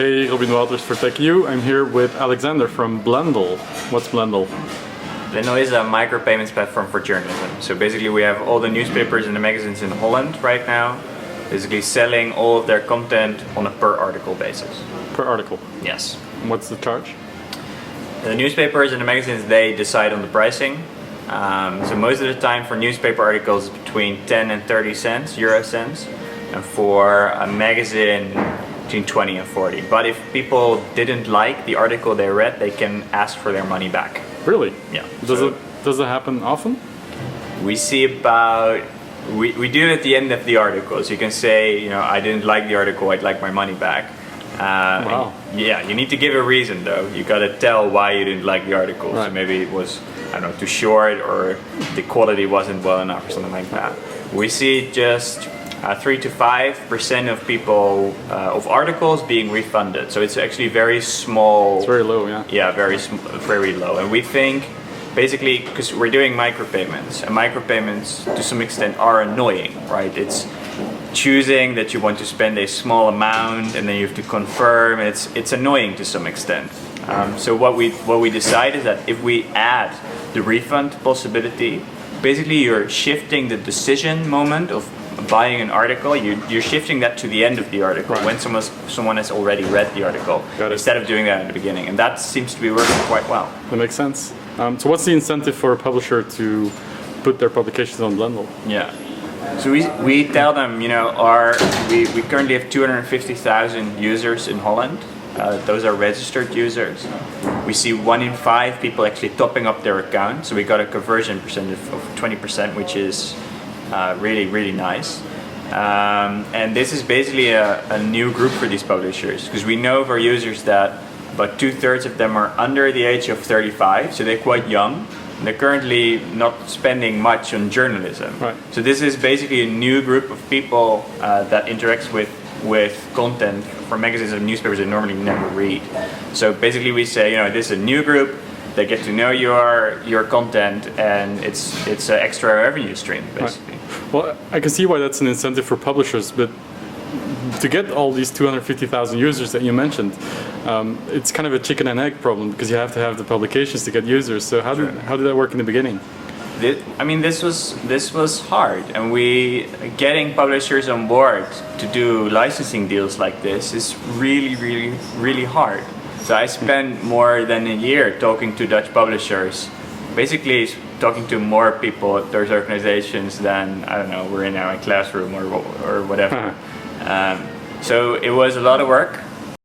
Hey, Robin Wouters for Tech.eu. I'm here with Alexander from Blendle. What's Blendle? Blendle is a micropayments platform for journalism. So basically we have all the newspapers and the magazines in Holland right now, basically selling all of their content on a per article basis. Per article? Yes. And what's the charge? The newspapers and the magazines, they decide on the pricing. So most of the time for newspaper articles it's between 10 and 30 cents, euro cents, and for a magazine between 20 and 40. But if people didn't like the article they read, they can ask for their money back. Really? Yeah. Does it happen often? We see about, we do it at the end of the article. So you can say, you know, I didn't like the article, I'd like my money back. Wow. Yeah, you need to give a reason though. You gotta tell why you didn't like the article. Right. So maybe it was, I don't know, too short or the quality wasn't well enough or something like that. We see just 3 to 5% of people, of articles being refunded. So it's actually very small. It's very low, yeah. Yeah, very low. And we think, basically, because we're doing micropayments, and micropayments to some extent are annoying, right? It's choosing that you want to spend a small amount and then you have to confirm. It's annoying to some extent. So what we decide is that if we add the refund possibility, basically you're shifting the decision moment of buying an article, you're shifting that to the end of the article, right, when someone has already read the article, instead of doing that at the beginning. And that seems to be working quite well. That makes sense. So what's the incentive for a publisher to put their publications on Blendle? Yeah. So we tell them, you know, we currently have 250,000 users in Holland. Those are registered users. We see 1 in 5 people actually topping up their account. So we got a conversion percentage of 20%, which is really nice. And this is basically a new group for these publishers, because we know of our users that about 2/3 of them are under the age of 35, so they're quite young. They're currently not spending much on journalism. Right. So this is basically a new group of people that interacts with content for magazines and newspapers they normally never read. So basically we say, you know, this is a new group, they get to know your content, and it's an extra revenue stream, basically. Right. Well, I can see why that's an incentive for publishers, but to get all these 250,000 users that you mentioned, it's kind of a chicken and egg problem, because you have to have the publications to get users. So how did that work in the beginning? This was hard, and getting publishers on board to do licensing deals like this is really hard. So I spent more than a year talking to Dutch publishers, basically talking to more people at those organizations than, I don't know, we're in our classroom or whatever. So it was a lot of work.